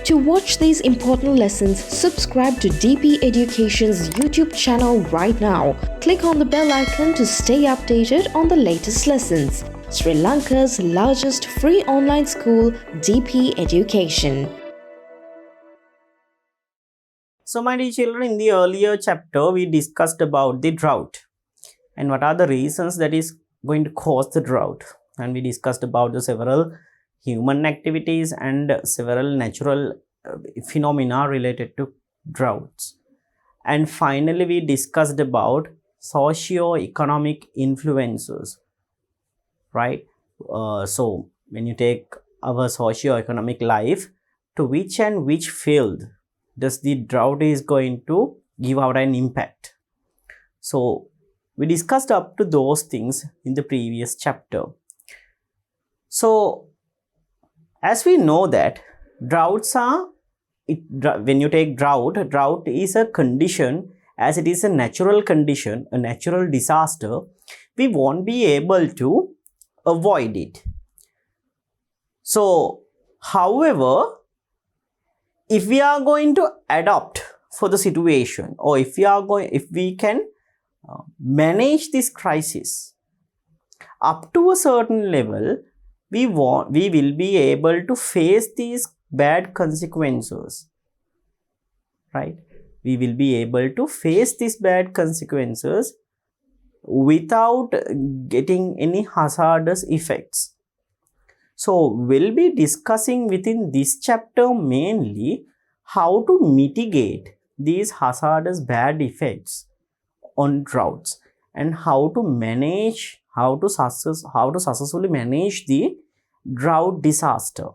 To watch these important lessons, subscribe to DP Education's YouTube channel right now. Click on the bell icon to stay updated on the latest lessons. Sri Lanka's largest free online school, DP Education. So my dear children, in the earlier chapter, we discussed about the drought and what are the reasons that is going to cause the drought. And we discussed about the several human activities and several natural phenomena related to droughts. And finally, we discussed about socio-economic influences, right? So when you take our socio-economic life, to which and which field does the drought is going to give out an impact? So we discussed up to those things in the previous chapter. So as we know that droughts are, when you take drought is a condition, as it is a natural condition, a natural disaster, we won't be able to avoid it. So, however, if we are going to adapt for the situation, or if we can manage this crisis up to a certain level, we will be able to face these bad consequences, right? We will be able to face these bad consequences without getting any hazardous effects. So we'll be discussing within this chapter mainly how to mitigate these hazardous bad effects on droughts and how to manage, how to successfully manage the drought disaster.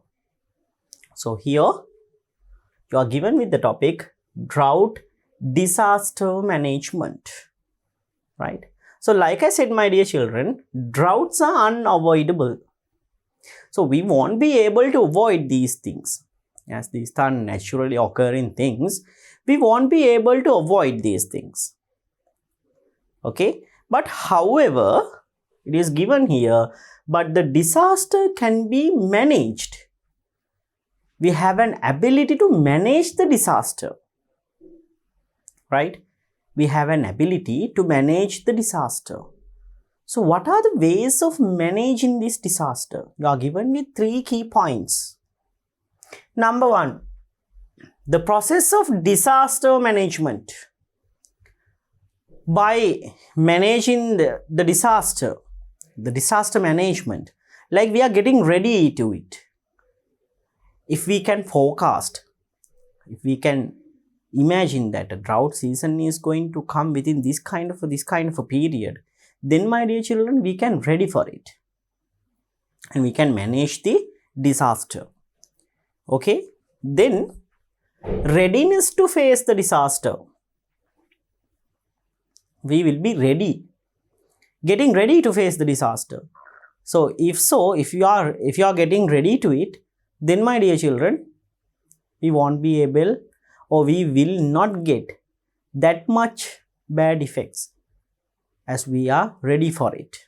So here you are given with the topic drought disaster management, right? So like I said, my dear children, droughts are unavoidable. So we won't be able to avoid these things, as these are naturally occurring things. We won't be able to avoid these things, okay? But however, it is given here, but the disaster can be managed. We have an ability to manage the disaster, right? We have an ability to manage the disaster. So what are the ways of managing this disaster? You are given with 3 key points. Number 1, the process of disaster management. By managing the disaster management, like we are getting ready to it. If we can forecast, if we can imagine that a drought season is going to come within this kind of a period, then my dear children, we can ready for it and we can manage the disaster. Okay, then readiness to face the disaster. We will be ready, getting ready to face the disaster. So if you are getting ready to it, then my dear children, we won't be able, or we will not get that much bad effects, as we are ready for it.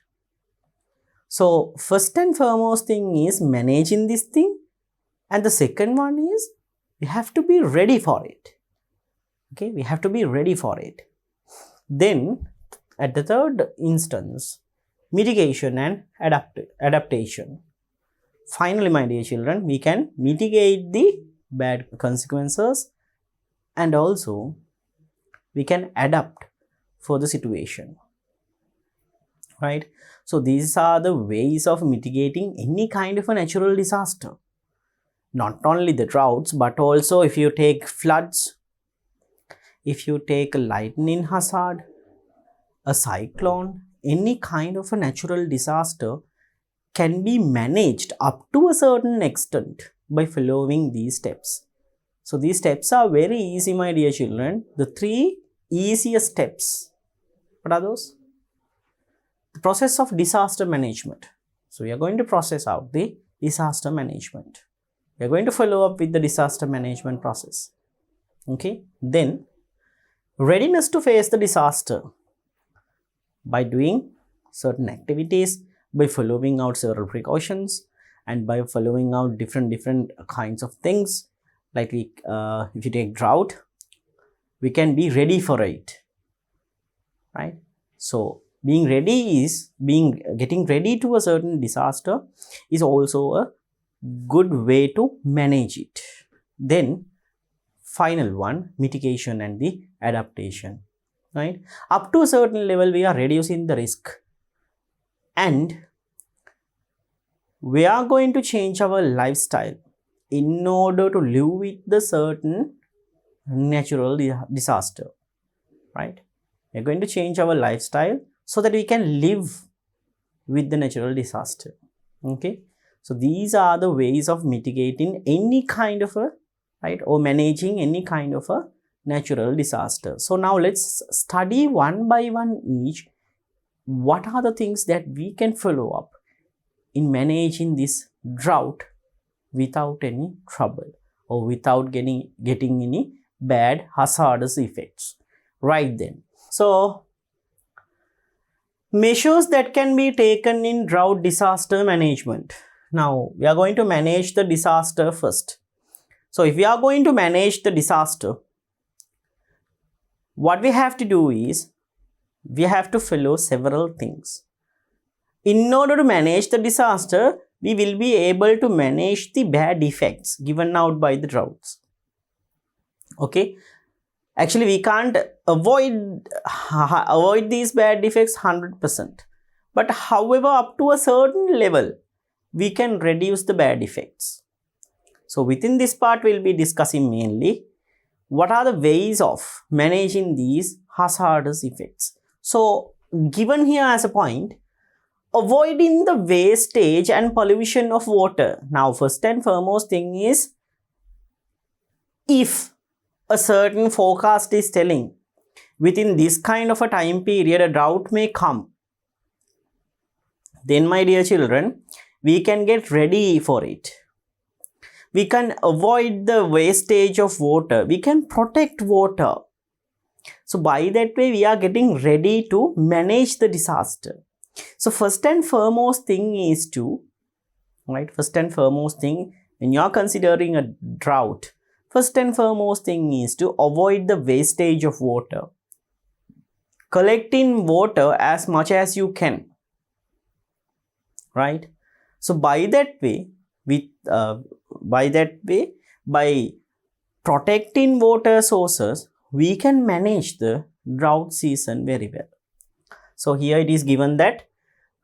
So first and foremost thing is managing this thing, and the second one is we have to be ready for it. Okay, we have to be ready for it. Then at the third instance, mitigation and adaptation. Finally, my dear children, we can mitigate the bad consequences and also we can adapt for the situation, right? So these are the ways of mitigating any kind of a natural disaster. Not only the droughts, but also if you take floods, if you take a lightning hazard, a cyclone, any kind of a natural disaster can be managed up to a certain extent by following these steps. So these steps are very easy, my dear children. The 3 easiest steps. What are those? The process of disaster management. So we are going to process out the disaster management. We are going to follow up with the disaster management process. Okay. Then readiness to face the disaster by doing certain activities, by following out several precautions, and by following out different kinds of things like if you take drought, we can be ready for it, right? So being ready is getting ready to a certain disaster is also a good way to manage it. Then final one, mitigation and the adaptation, right? Up to a certain level we are reducing the risk, and we are going to change our lifestyle in order to live with the certain natural disaster, right? We're going to change our lifestyle so that we can live with the natural disaster. Okay, so these are the ways of mitigating any kind of a, right, or managing any kind of a natural disaster. So now let's study one by one each. What are the things that we can follow up in managing this drought without any trouble or without getting any bad hazardous effects? Right then, so measures that can be taken in drought disaster management. Now we are going to manage the disaster first. So if we are going to manage the disaster, what we have to do is we have to follow several things. In order to manage the disaster, we will be able to manage the bad effects given out by the droughts. Okay, actually we can't avoid these bad effects 100%, but however up to a certain level we can reduce the bad effects. So within this part we'll be discussing mainly what are the ways of managing these hazardous effects. So given here as a point, avoiding the wastage and pollution of water. Now first and foremost thing is, if a certain forecast is telling within this kind of a time period a drought may come, then my dear children, we can get ready for it. We can avoid the wastage of water. We can protect water. So by that way we are getting ready to manage the disaster. So first and foremost thing is to, right, first and foremost thing when you are considering a drought, first and foremost thing is to avoid the wastage of water. Collecting water as much as you can, right? So by that way, by protecting water sources, we can manage the drought season very well. So here it is given that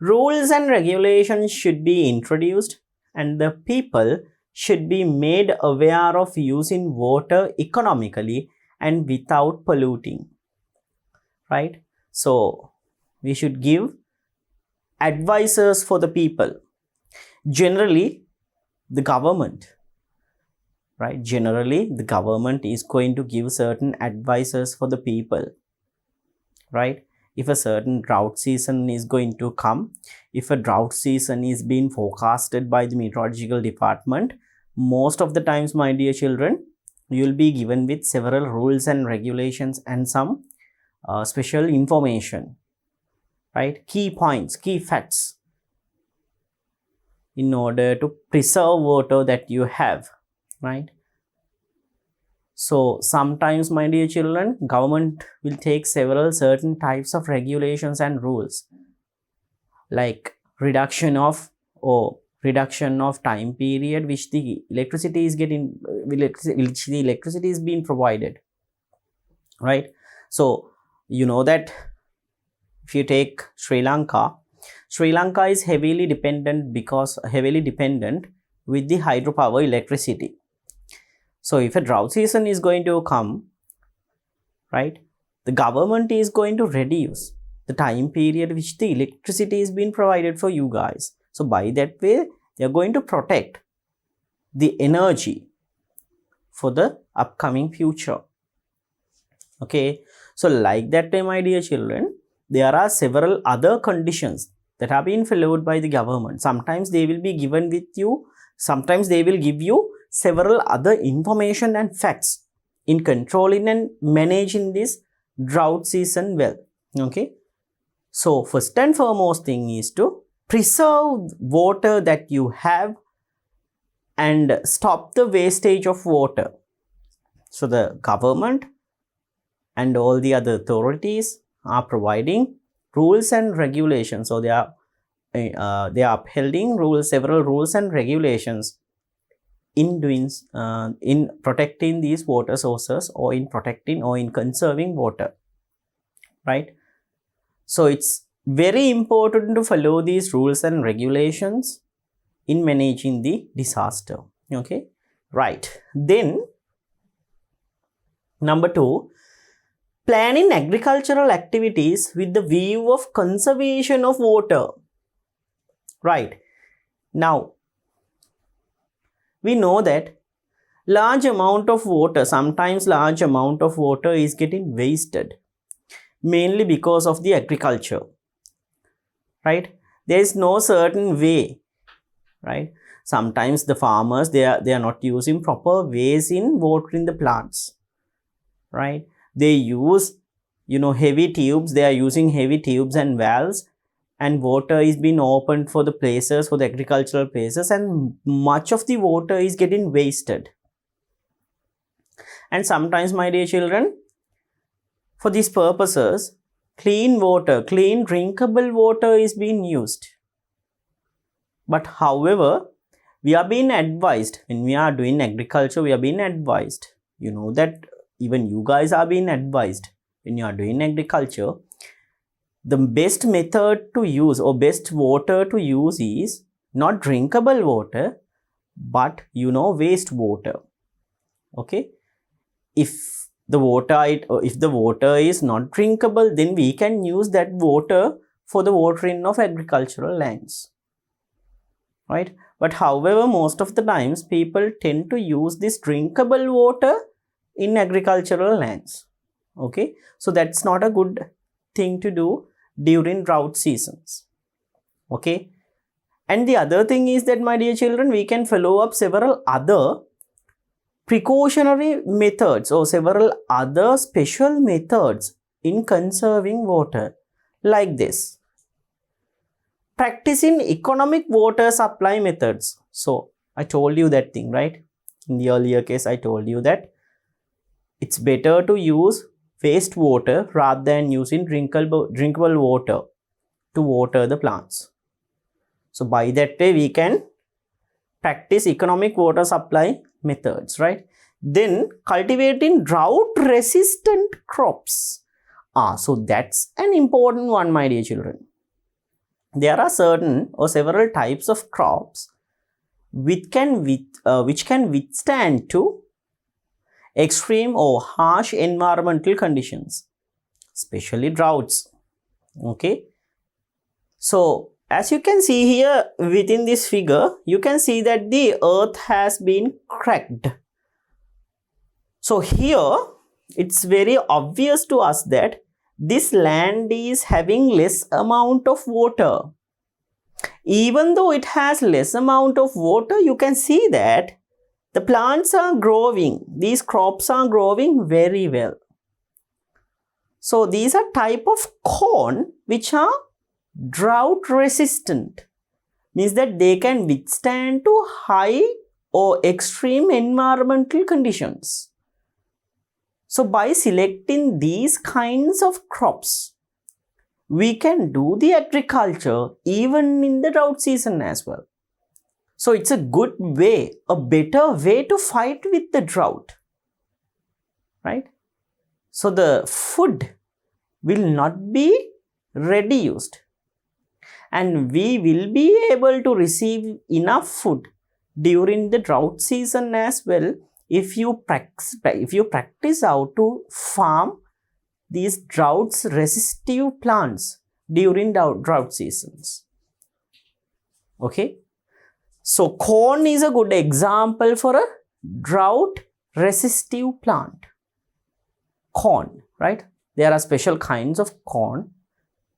rules and regulations should be introduced and the people should be made aware of using water economically and without polluting, right? So we should give advisors for the people. Generally the government, right, generally the government is going to give certain advisors for the people, right? If a certain drought season is going to come, if a drought season is being forecasted by the meteorological department, most of the times, my dear children, you will be given with several rules and regulations and some special information, right? Key points, key facts in order to preserve water that you have, right? So sometimes, my dear children, government will take several certain types of regulations and rules, like reduction of time period which the electricity is getting, which the electricity is being provided, right? So you know that if you take Sri Lanka is heavily dependent with the hydropower electricity. So if a drought season is going to come, right, the government is going to reduce the time period which the electricity is being provided for you guys. So by that way, they are going to protect the energy for the upcoming future. Okay, so like that way, my dear children, there are several other conditions that have been followed by the government. Sometimes they will be given with you, sometimes they will give you several other information and facts in controlling and managing this drought season well. Okay, so first and foremost thing is to preserve water that you have and stop the wastage of water. So the government and all the other authorities are providing rules and regulations. So they are upholding several rules and regulations in doing in protecting these water sources, or in protecting or in conserving water, right? So it's very important to follow these rules and regulations in managing the disaster. Okay, right. Then number 2, planning agricultural activities with the view of conservation of water. Right. Now, we know that sometimes large amount of water is getting wasted, mainly because of the agriculture, right? There is no certain way, right? Sometimes the farmers, they are not using proper ways in watering the plants, right? They use, heavy tubes. They are using heavy tubes and valves, and water is being opened for the agricultural places, and much of the water is getting wasted. And sometimes, my dear children, for these purposes, clean drinkable water is being used. But however, we are being advised, when we are doing agriculture, we are being advised, that even you guys are being advised, when you are doing agriculture, the best method to use, or best water to use, is not drinkable water, but waste water. Okay, if the water is not drinkable, then we can use that water for the watering of agricultural lands, right? But however, most of the times people tend to use this drinkable water in agricultural lands. Okay, so that's not a good thing to do during drought seasons. Okay, and the other thing is that, my dear children, we can follow up several other precautionary methods, or several other special methods in conserving water, like this: practicing economic water supply methods. So I told you that thing, right? In the earlier case, I told you that it's better to use wastewater rather than using drinkable water to water the plants. So by that way, we can practice economic water supply methods, right? Then cultivating drought resistant crops. So that's an important one, my dear children. There are certain or several types of crops which can withstand to extreme or harsh environmental conditions, especially droughts. Okay, so as you can see here within this figure, you can see that the earth has been cracked. So here it's very obvious to us that this land is having less amount of water. Even though it has less amount of water, you can see that the plants are growing. These crops are growing very well. So these are type of corn which are drought resistant, means that they can withstand to high or extreme environmental conditions. So by selecting these kinds of crops, we can do the agriculture even in the drought season as well. So it's a good way, a better way to fight with the drought, right? So the food will not be reduced, and we will be able to receive enough food during the drought season as well, if you practice how to farm these droughts resistive plants during drought seasons. Okay, so corn is a good example for a drought resistive plant. Corn, right? There are special kinds of corn.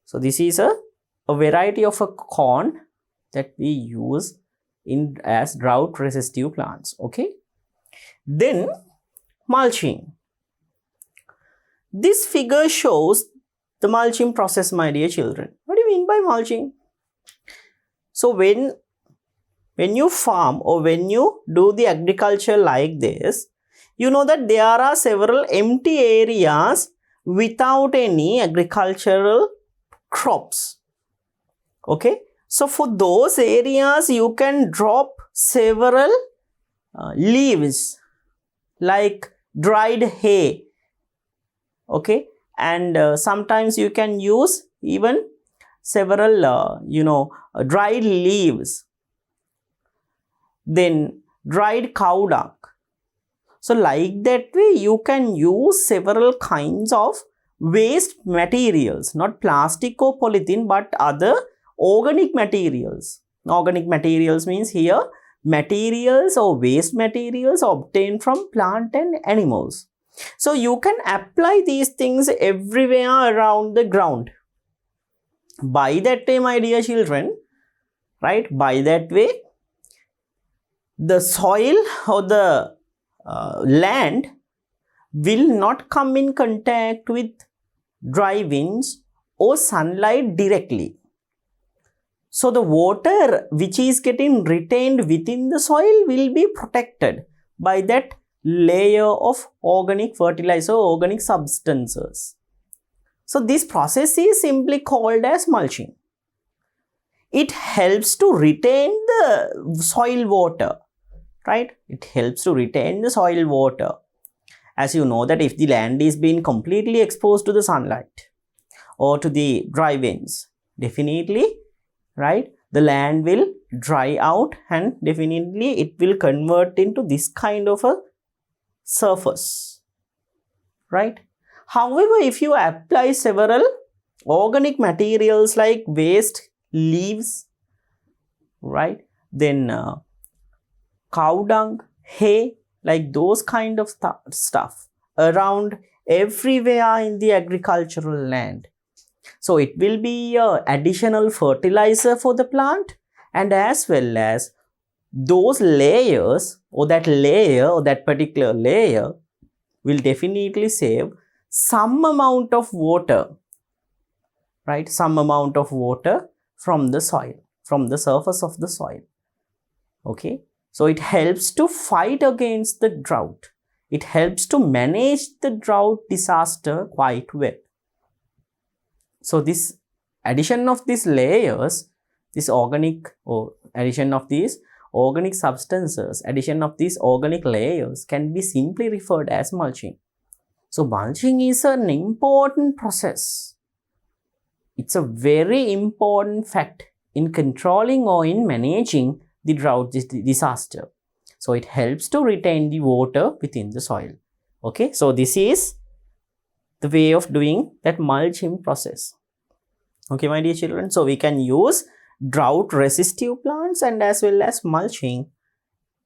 So this is a variety of a corn that we use as drought resistive plants. Okay, then mulching. This figure shows the mulching process, my dear children. What do you mean by mulching? So when you farm or when you do the agriculture like this, you know that there are several empty areas without any agricultural crops. Okay, so for those areas you can drop several leaves like dried hay. Okay, and sometimes you can use even several dried leaves, then dried cow dung. So like that way you can use several kinds of waste materials, not plastic or polythene, but other organic materials. Organic materials means here materials or waste materials obtained from plant and animals. So you can apply these things everywhere around the ground. By that way, my dear children, right, by that way, the soil or the land will not come in contact with dry winds or sunlight directly. So the water which is getting retained within the soil will be protected by that layer of organic fertilizer, organic substances. So this process is simply called as mulching. It helps to retain the soil water, right? It helps to retain the soil water. As you know that if the land is being completely exposed to the sunlight or to the dry winds, definitely, right, the land will dry out and definitely it will convert into this kind of a surface, right? However, if you apply several organic materials like waste leaves, right, then cow dung, hay, like those kind of stuff around everywhere in the agricultural land. So it will be additional fertilizer for the plant, and as well as those layers or that layer or that particular layer will definitely save some amount of water, right? Some amount of water from the soil, from the surface of the soil. Okay. So it helps to fight against the drought. It helps to manage the drought disaster quite well. So this addition of these layers, this organic or addition of these organic substances, addition of these organic layers can be simply referred as mulching. So mulching is an important process. It's a very important fact in controlling or in managing the drought disaster. So it helps to retain the water within the soil. Okay, so this is the way of doing that mulching process. Okay, my dear children, so we can use drought resistive plants and as well as mulching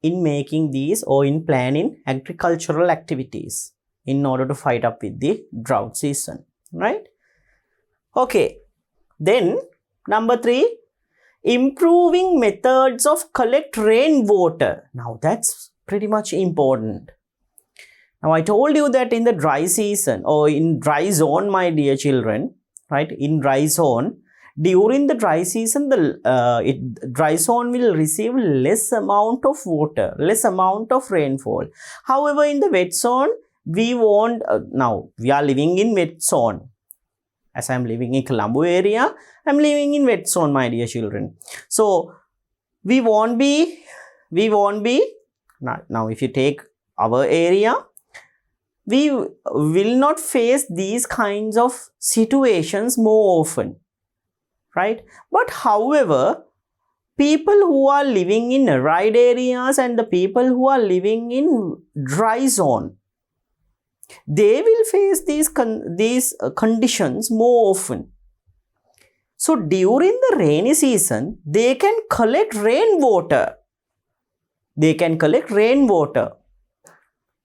in making these or in planning agricultural activities in order to fight up with the drought season, right? Okay, then number 3, improving methods of collect rainwater. Now that's pretty much important. Now I told you that in the dry season or in dry zone, my dear children, right, in dry zone, during the dry season, the dry zone will receive less amount of water, less amount of rainfall. However, in the wet zone, we want, now we are living in wet zone. As I am living in Colombo area, I am living in wet zone, my dear children. So we won't be, now if you take our area, we will not face these kinds of situations more often, right? But however, people who are living in arid areas and the people who are living in dry zone, they will face these conditions more often. So during the rainy season, they can collect rainwater. They can collect rainwater,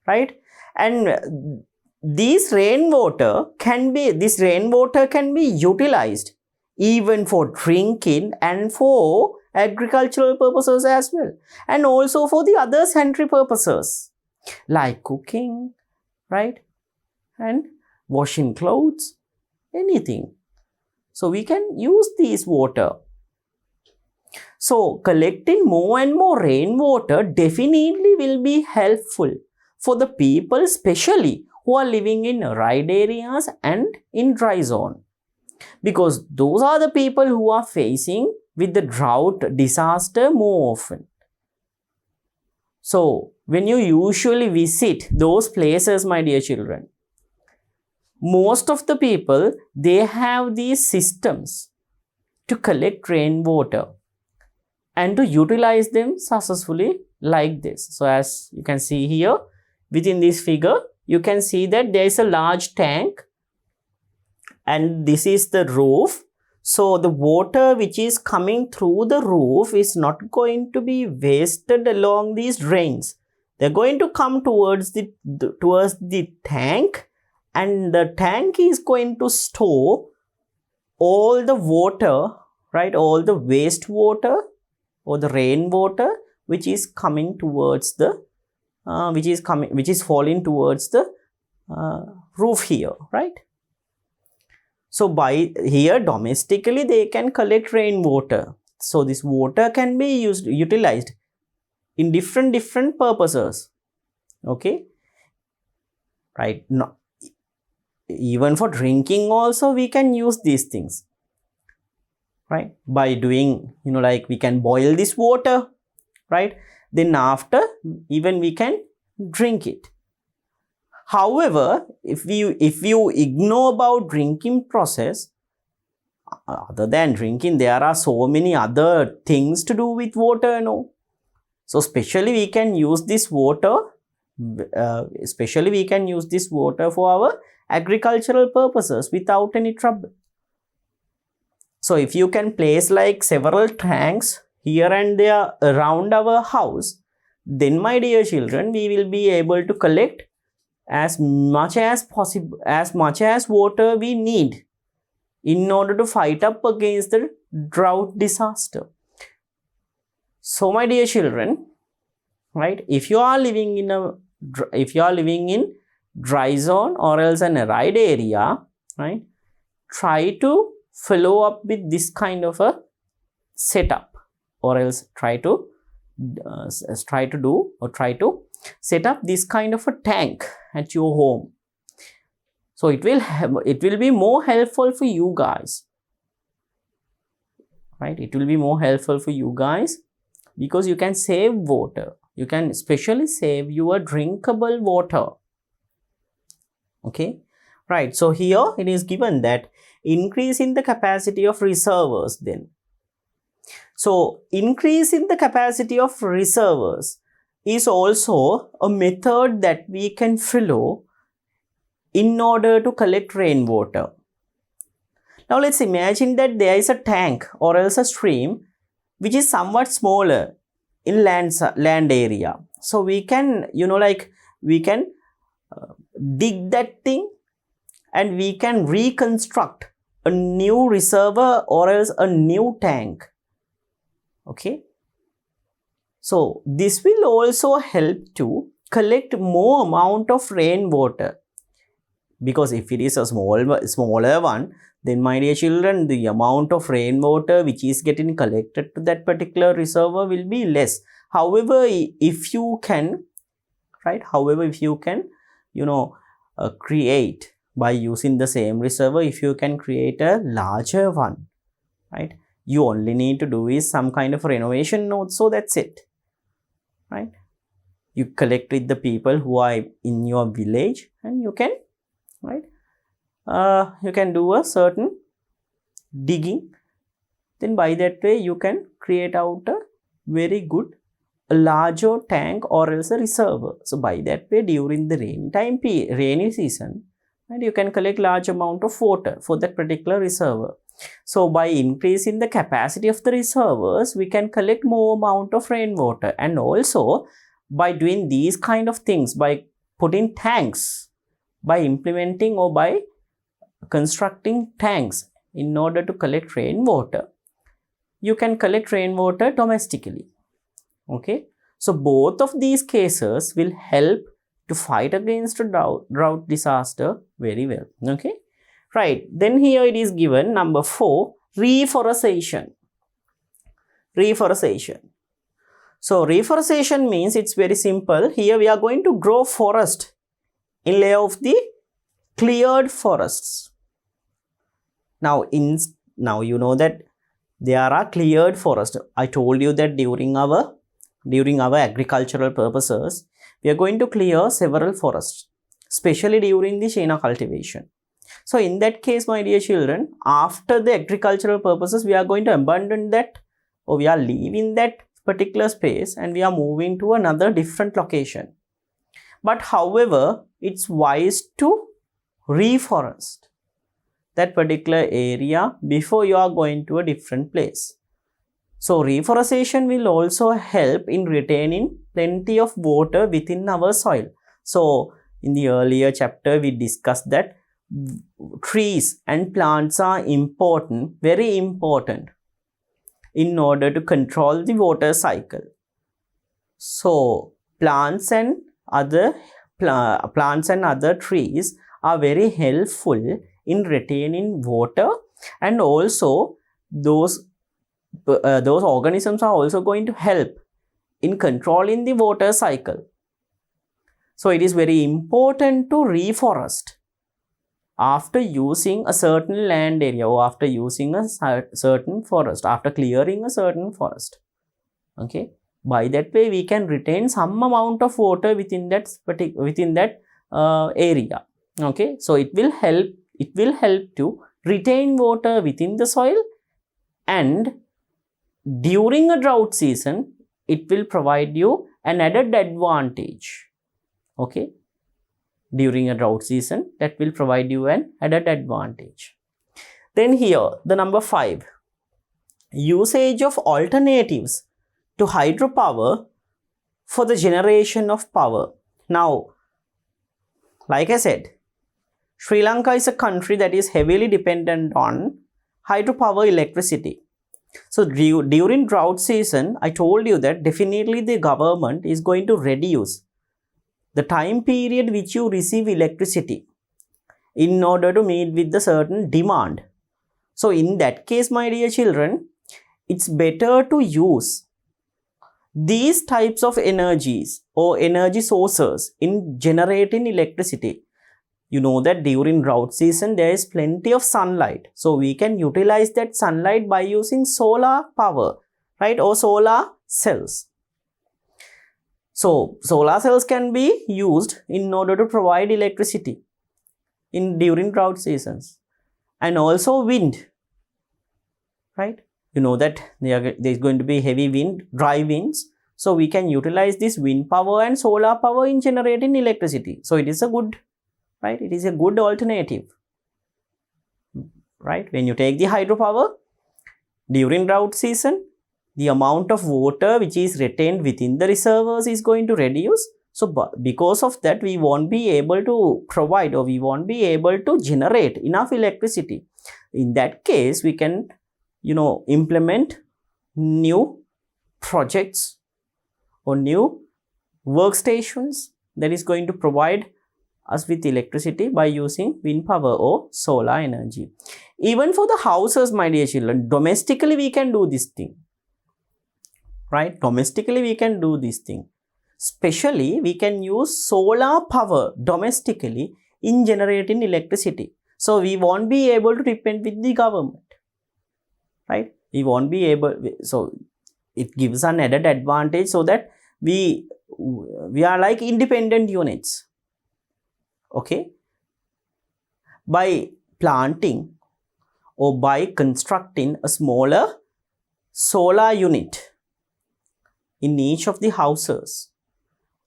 right? And this rainwater can be utilized even for drinking and for agricultural purposes as well, and also for the other sanitary purposes like cooking, right, and washing clothes, anything. So we can use this water. So collecting more and more rainwater definitely will be helpful for the people especially who are living in arid areas and in dry zone, because those are the people who are facing with the drought disaster more often. So when you usually visit those places, my dear children, most of the people, they have these systems to collect rainwater and to utilize them successfully like this. So as you can see here within this figure, you can see that there is a large tank and this is the roof. So the water which is coming through the roof is not going to be wasted along these drains. They're going to come towards the tank, and the tank is going to store all the water, right? All the wastewater or the rainwater which is coming towards the which is falling towards the roof here, right? So by here domestically they can collect rainwater. So this water can be utilized in different purposes. Okay, right? No, even for drinking also we can use these things, right? By doing, like we can boil this water, right? Then after even we can drink it. However, if you ignore about drinking process, other than drinking, there are so many other things to do with water, So especially we can use this water, for our agricultural purposes without any trouble. So if you can place like several tanks here and there around our house, then my dear children, we will be able to collect as much as possible, as much as water we need in order to fight up against the drought disaster. So my dear children, right, if you are living in dry zone or else an arid area, right, try to follow up with this kind of a setup, or else try to set up this kind of a tank at your home. So it will be more helpful for you guys, right? It will be more helpful for you guys because you can save water. You can especially save your drinkable water. Okay, right? So here it is given that increase in the capacity of reservoirs then. So increase in the capacity of reservoirs is also a method that we can follow in order to collect rainwater. Now let's imagine that there is a tank or else a stream which is somewhat smaller in land area. So we can, we can dig that thing and we can reconstruct a new reservoir or else a new tank. Okay. So this will also help to collect more amount of rainwater, because if it is a smaller one, then my dear children, the amount of rainwater which is getting collected to that particular reservoir will be less. However, if you can, right? Create by using the same reservoir, if you can create a larger one, right? You only need to do is some kind of renovation note, so that's it, right? You collect with the people who are in your village and you can, right? You can do a certain digging, then by that way you can create out a very good, a larger tank or else a reservoir. So by that way, during the rainy season, and you can collect large amount of water for that particular reservoir. So by increasing the capacity of the reservoirs, we can collect more amount of rainwater. And also by doing these kind of things, by putting tanks, by implementing or by constructing tanks in order to collect rainwater, you can collect rainwater domestically. Okay, so both of these cases will help to fight against a drought disaster very well. Okay, right. Then here it is given number 4, reforestation. Reforestation. So reforestation means it's very simple. Here we are going to grow forest in lieu of the cleared forests. Now you know that there are cleared forests. I told you that during our agricultural purposes, we are going to clear several forests, especially during the Shena cultivation. So in that case, my dear children, after the agricultural purposes, we are going to abandon that, or we are leaving that particular space and we are moving to another different location. But however, it's wise to reforest that particular area before you are going to a different place. So reforestation will also help in retaining plenty of water within our soil. So in the earlier chapter, we discussed that trees and plants are important, very important, in order to control the water cycle. So plants and other trees are very helpful in retaining water, and also those organisms are also going to help in controlling the water cycle. So it is very important to reforest after using a certain land area, or after using a certain forest, after clearing a certain forest. Okay, by that way we can retain some amount of water within that area. Okay, so it will help to retain water within the soil, and during a drought season it will provide you an added advantage. Okay, during a drought season, that will provide you an added advantage. Then here, the number 5, usage of alternatives to hydropower for the generation of power. Now, like I said, Sri Lanka is a country that is heavily dependent on hydropower electricity. So during drought season, I told you that definitely the government is going to reduce the time period which you receive electricity in order to meet with the certain demand. So in that case, my dear children, it's better to use these types of energies or energy sources in generating electricity. You know that during drought season, there is plenty of sunlight. So we can utilize that sunlight by using solar power, right? Or solar cells. So solar cells can be used in order to provide electricity during drought seasons. And also wind, right? You know that there is going to be heavy wind, dry winds. So we can utilize this wind power and solar power in generating electricity. So it is a good, right? It is a good alternative, right? When you take the hydropower during drought season, the amount of water which is retained within the reservoirs is going to reduce. So because of that, we won't be able to provide, or we won't be able to generate enough electricity. In that case, we can, implement new projects or new workstations that is going to provide us with electricity by using wind power or solar energy. Even for the houses, my dear children, domestically we can do this thing. Right? Domestically we can do this thing. Especially we can use solar power domestically in generating electricity. So we won't be able to depend with the government. Right? We won't be able, so it gives an added advantage so that we are like independent units. Okay? By planting or by constructing a smaller solar unit in each of the houses,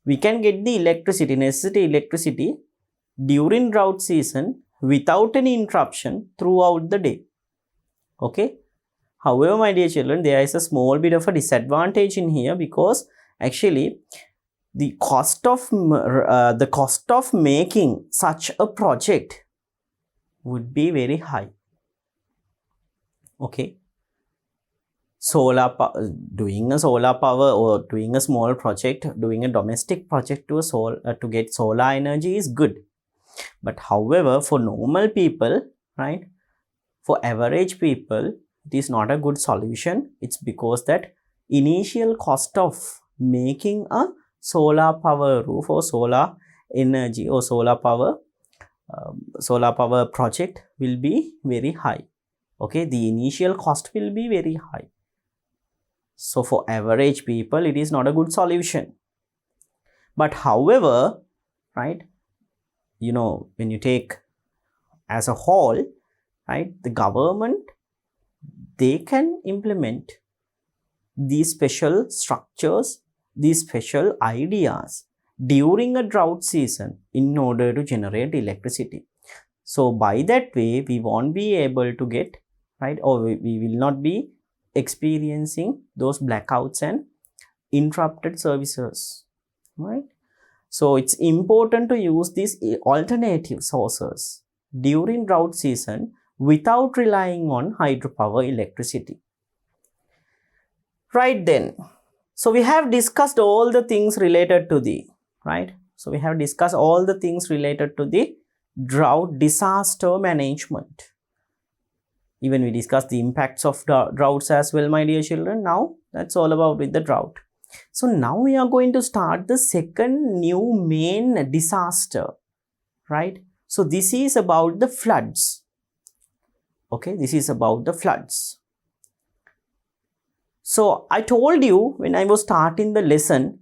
we can get the necessary electricity during drought season without any interruption throughout the day. Okay. However, my dear children, there is a small bit of a disadvantage in here, because actually the cost of making such a project would be very high. Okay. Doing a solar power or doing a small project, doing a domestic project to get solar energy is good. But however, for normal people, right, for average people, it is not a good solution. It's because that initial cost of making a solar power roof or solar energy or solar power project will be very high. Okay, the initial cost will be very high. So for average people, it is not a good solution. But however, right, when you take as a whole, right, the government, they can implement these special structures, these special ideas during a drought season in order to generate electricity. So by that way, we won't be able to get, right, or we will not be experiencing those blackouts and interrupted services, right? So it's important to use these alternative sources during drought season without relying on hydropower electricity. Right then, so we have discussed all the things related to the, right? So we have discussed all the things related to the drought disaster management. Even we discussed the impacts of droughts as well, my dear children. Now that's all about with the drought. So now we are going to start the second new main disaster, right? So this is about the floods. Okay, this is about the floods. So I told you when I was starting the lesson,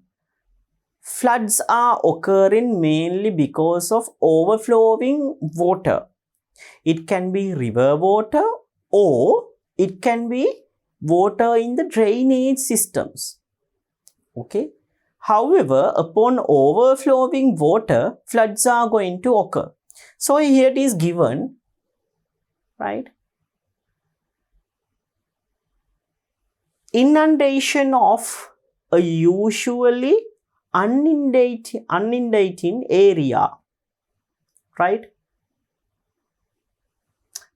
floods are occurring mainly because of overflowing water. It can be river water or it can be water in the drainage systems. Okay. However, upon overflowing water, floods are going to occur. So here it is given, right? Inundation of a usually inundating area, right?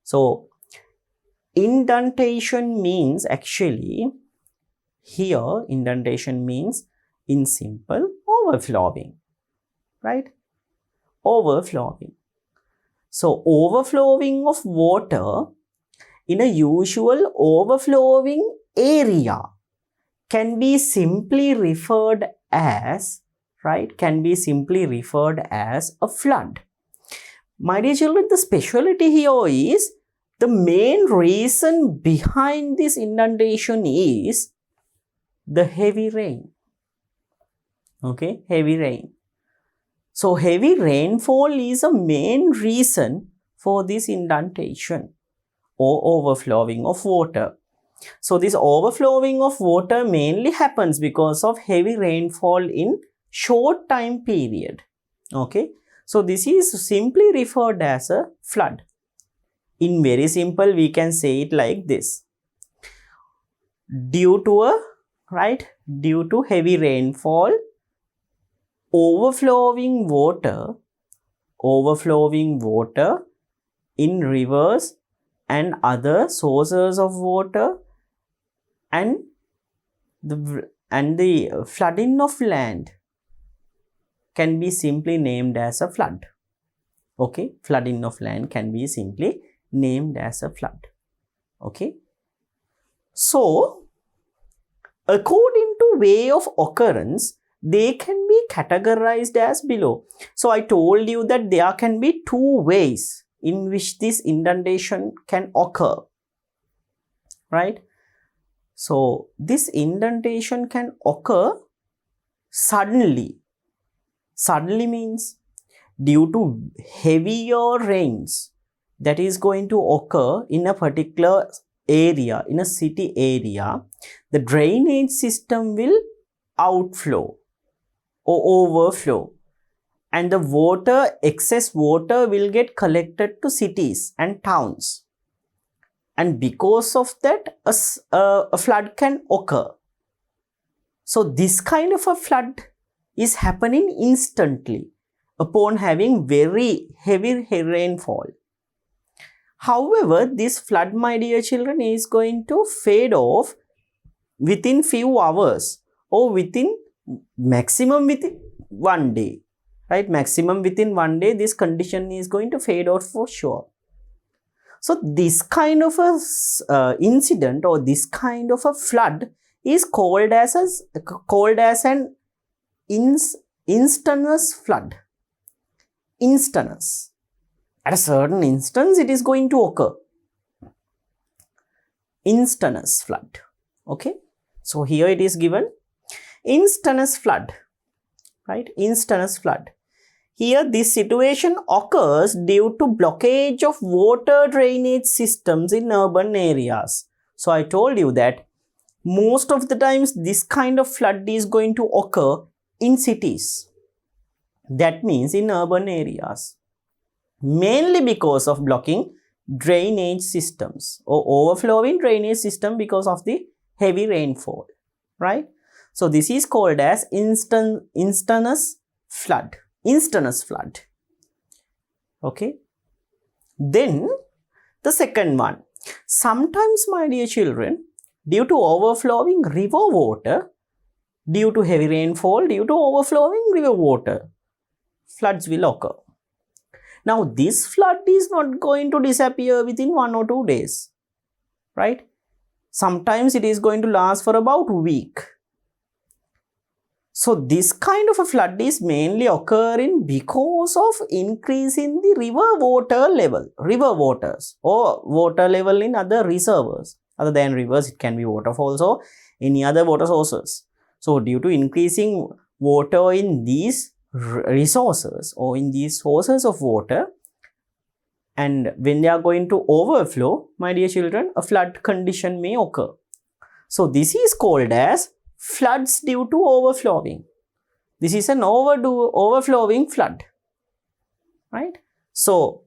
So inundation means actually here inundation means in simple overflowing, right? Overflowing. So overflowing of water in a usual overflowing area can be simply referred as, right, can be simply referred as a flood. My dear children, the specialty here is the main reason behind this inundation is the heavy rain. Okay, heavy rain. So heavy rainfall is a main reason for this inundation or overflowing of water. So this overflowing of water mainly happens because of heavy rainfall in short time period. Okay, so this is simply referred as a flood. In very simple, we can say it like this. Due to heavy rainfall, overflowing water in rivers and other sources of water and the flooding of land can be simply named as a flood. Okay, flooding of land can be simply named as a flood. Okay, so according to way of occurrence, they can be categorized as below. So I told you that there can be two ways in which this inundation can occur, right? So this inundation can occur suddenly. Suddenly means due to heavier rains that is going to occur in a particular area, in a city area, the drainage system will outflow or overflow, and the excess water will get collected to cities and towns, and because of that a flood can occur. So this kind of a flood is happening instantly upon having very heavy rainfall. However, this flood, my dear children, is going to fade off within few hours or maximum within one day, right? Maximum within one day, this condition is going to fade out for sure. So this kind of a incident or this kind of a flood is called as an instantaneous flood. Instantaneous. At a certain instance, it is going to occur. Instantaneous flood. Okay. So here it is given instantaneous flood. Right? Instantaneous flood. Here this situation occurs due to blockage of water drainage systems in urban areas. So I told you that most of the times this kind of flood is going to occur in cities. That means in urban areas. Mainly because of blocking drainage systems or overflowing drainage system because of the heavy rainfall. Right? So this is called as instantaneous flood. Instantaneous flood. Okay. Then the second one. Sometimes, my dear children, due to overflowing river water, due to heavy rainfall, due to overflowing river water, floods will occur. Now, this flood is not going to disappear within 1 or 2 days. Right? Sometimes it is going to last for about a week. So this kind of a flood is mainly occurring because of increase in the river water level, river waters or water level in other reservoirs. Other than rivers, it can be waterfalls or any other water sources. So due to increasing water in these resources or in these sources of water, and when they are going to overflow, my dear children, a flood condition may occur. So this is called as floods due to overflowing. This is an overflowing flood. Right? So,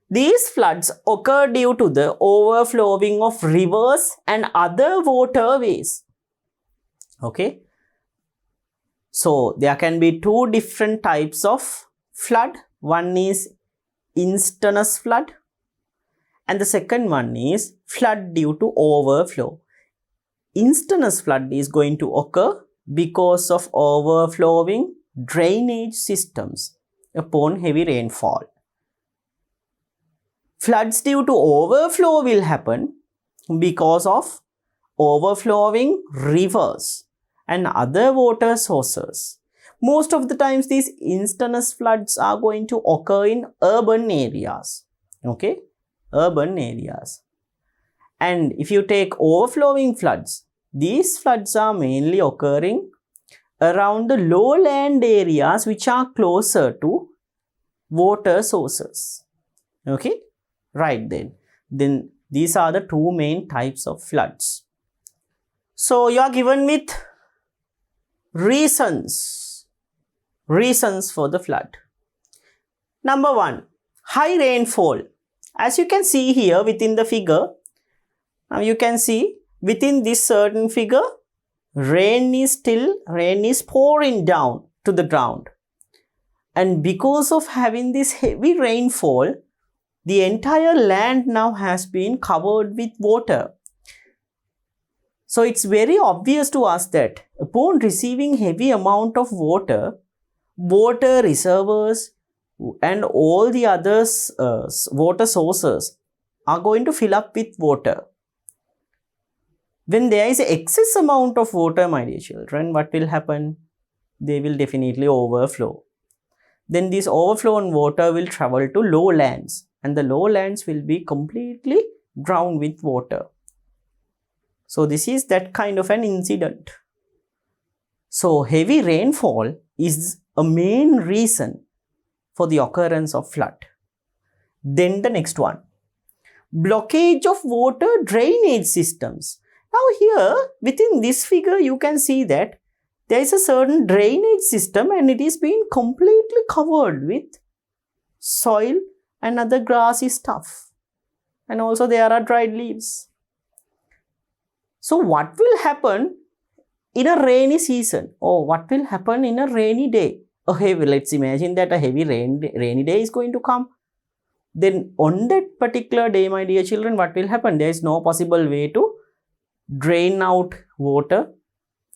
these floods occur due to the overflowing of rivers and other waterways. Okay? So, there can be 2 different types of flood. One is instantaneous flood and the second one is flood due to overflow. Instantaneous flood is going to occur because of overflowing drainage systems upon heavy rainfall. Floods due to overflow will happen because of overflowing rivers and other water sources. Most of the times these instantaneous floods are going to occur in urban areas. Okay? Urban areas. And if you take overflowing floods, these floods are mainly occurring around the lowland areas which are closer to water sources. Okay? Right then. Then these are the 2 main types of floods. So you are given with reasons for the flood. Number 1, high rainfall. As you can see here within the figure, now you can see within this certain figure, rain is pouring down to the ground. And because of having this heavy rainfall, the entire land now has been covered with water. So it's very obvious to us that upon receiving heavy amount of water, water reservoirs and all the other water sources are going to fill up with water. When there is excess amount of water, my dear children, what will happen? They will definitely overflow. Then this overflown water will travel to lowlands and the lowlands will be completely drowned with water. So this is that kind of an incident. So heavy rainfall is a main reason for the occurrence of flood. Then the next one, blockage of water drainage systems. Now here within this figure you can see that there is a certain drainage system and it is being completely covered with soil and other grassy stuff. And also there are dried leaves. So what will happen in a rainy season or what will happen in a rainy day? Let's imagine that a heavy rainy day is going to come. Then on that particular day, my dear children, what will happen? There is no possible way to drain out water,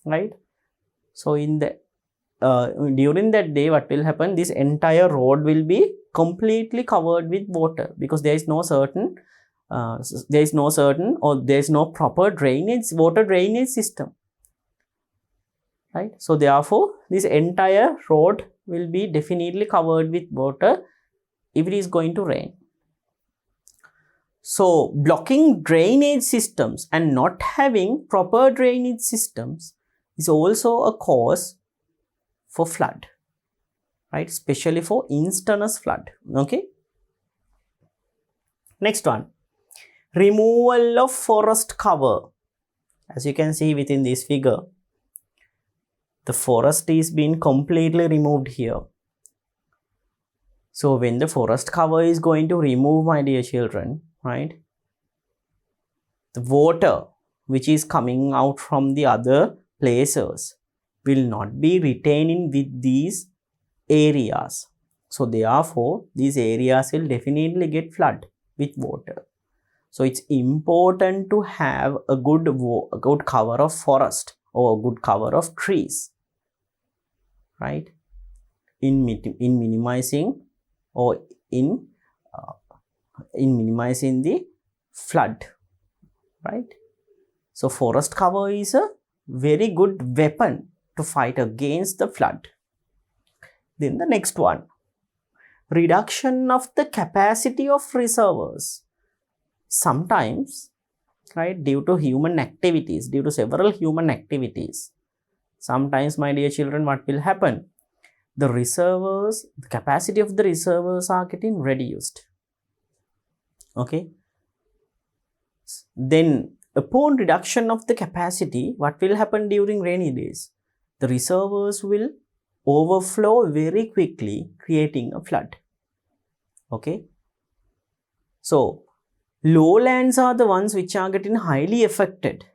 right? So in the during that day, what will happen? This entire road will be completely covered with water because there is no proper water drainage system. right? So therefore, this entire road will be definitely covered with water if it is going to rain. So blocking drainage systems and not having proper drainage systems is also a cause for flood, right? Especially for instantaneous flood. Okay. Next one, removal of forest cover. As you can see within this figure, the forest is being completely removed here. So when the forest cover is going to remove, my dear children, right, the water which is coming out from the other places will not be retaining with these areas. So therefore, these areas will definitely get flooded with water. So it's important to have a good cover of forest or a good cover of trees, right, in minimizing or in minimizing the flood, right? So forest cover is a very good weapon to fight against the flood. Then the next one, reduction of the capacity of reservoirs. Sometimes, right, due to human activities, due to several human activities, sometimes, my dear children, what will happen? The reservoirs, the capacity of the reservoirs are getting reduced. Okay. Then upon reduction of the capacity, what will happen during rainy days? The reservoirs will overflow very quickly, creating a flood. Okay. So lowlands are the ones which are getting highly affected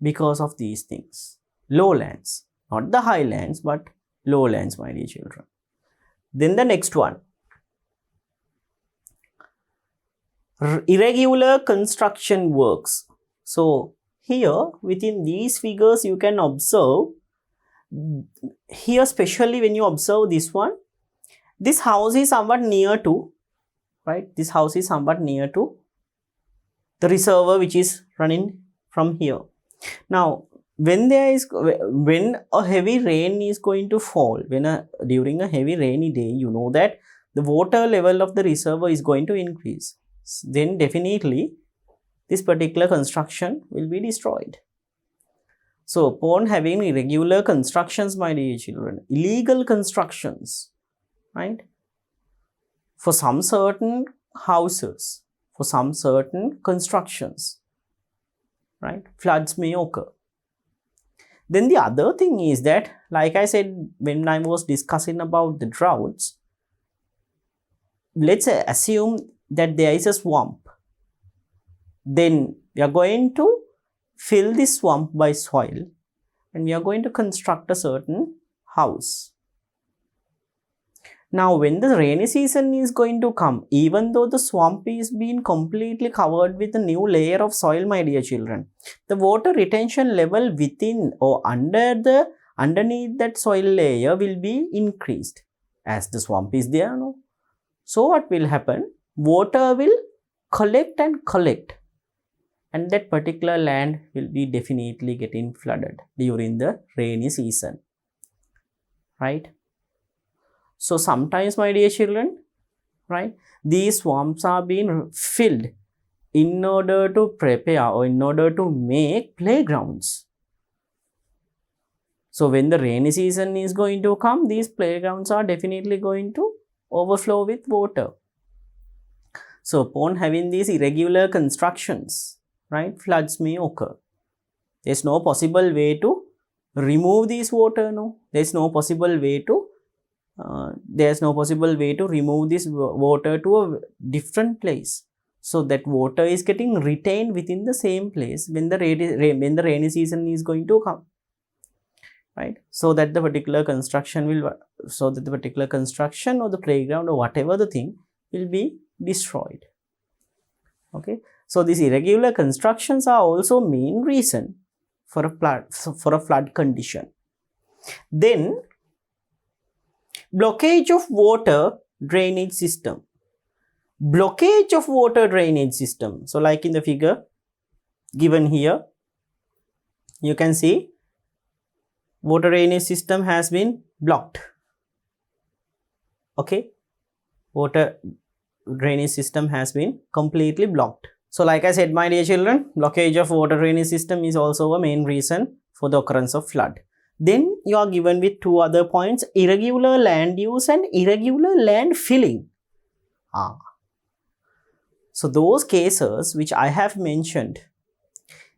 because of these things. Lowlands, not the highlands, but lowlands, my dear children. Then the next one, irregular construction works. So here within these figures you can observe, here especially when you observe this one, this house is somewhat near to, right, this house is somewhat near to the reservoir which is running from here. Now when a heavy rain is going to fall, during a heavy rainy day, you know that the water level of the reservoir is going to increase. Then definitely this particular construction will be destroyed. So upon having irregular constructions, my dear children, illegal constructions, right, for some certain houses, for some certain constructions, right, floods may occur. Then the other thing is that, like I said when I was discussing about the droughts, let's assume that there is a swamp. Then we are going to fill this swamp by soil and we are going to construct a certain house. Now when the rainy season is going to come, even though the swamp is being completely covered with a new layer of soil, my dear children, the water retention level within or underneath that soil layer will be increased as the swamp is there. No? So what will happen? Water will collect and that particular land will be definitely getting flooded during the rainy season, right? So sometimes, my dear children, right, these swamps are being filled in order to prepare or in order to make playgrounds. So when the rainy season is going to come, these playgrounds are definitely going to overflow with water. So upon having these irregular constructions, right, floods may occur. There's no possible way to remove this water. No, there's no possible way to remove this water to a different place. So that water is getting retained within the same place when the rainy season is going to come, right? So that the particular construction or the playground or whatever the thing will be destroyed. Okay. So these irregular constructions are also main reason for a flood condition. Then blockage of water drainage system. Blockage of water drainage system. So like in the figure given here, you can see water drainage system has been blocked. Okay, water drainage system has been completely blocked. So like I said, my dear children, blockage of water drainage system is also a main reason for the occurrence of flood. Then you are given with two other points, irregular land use and irregular land filling. So those cases which I have mentioned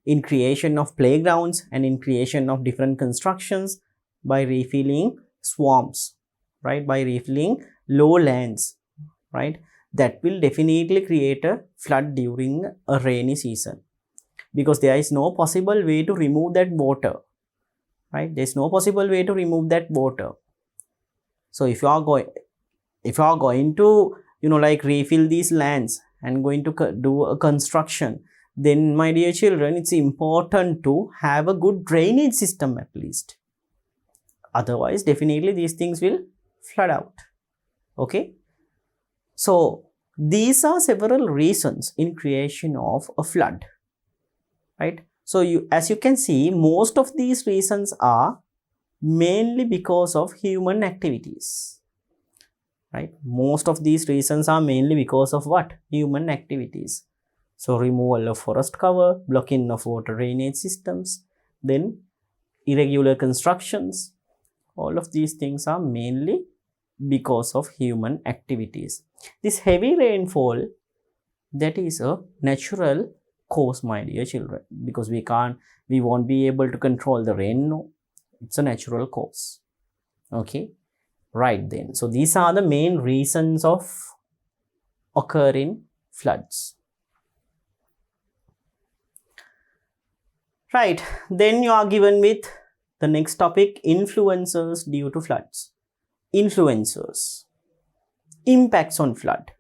in creation of playgrounds and in creation of different constructions by refilling swamps, right, by refilling lowlands, right, that will definitely create a flood during a rainy season, because there is no possible way to remove that water, right? There is no possible way to remove that water. So if you are going to, like refill these lands and going to do a construction, then my dear children, it's important to have a good drainage system at least. Otherwise, definitely these things will flood out. Okay. So these are several reasons in creation of a flood, right? So as you can see, most of these reasons are mainly because of human activities. Right? Most of these reasons are mainly because of what? Human activities. So removal of forest cover, blocking of water drainage systems, then irregular constructions. All of these things are mainly because of human activities. This heavy rainfall, that is a natural cause, my dear children, because we won't be able to control the rain. No, it's a natural cause. Okay. Right then, so these are the main reasons of occurring floods. Right, then you are given with the next topic, influences due to floods. Influences, impacts on flood.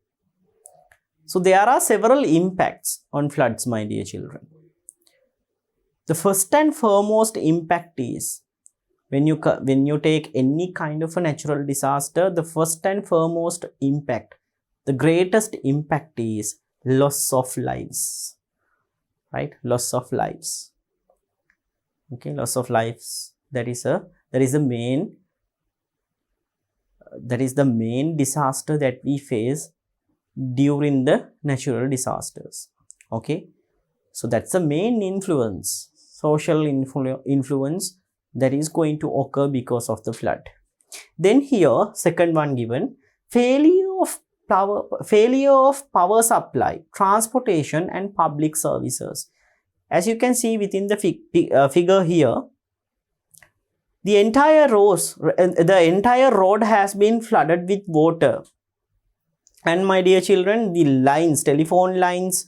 So there are several impacts on floods, my dear children. The first and foremost impact is, when you take any kind of a natural disaster, the first and foremost impact, the greatest impact is loss of lives, right? Loss of lives. Okay, loss of lives. That is the main disaster that we face during the natural disasters. Okay, so that's the main influence, social influence that is going to occur because of the flood. Then here, second one given, failure of power supply, transportation and public services. As you can see within the figure here, the entire road has been flooded with water. And my dear children, the lines, telephone lines,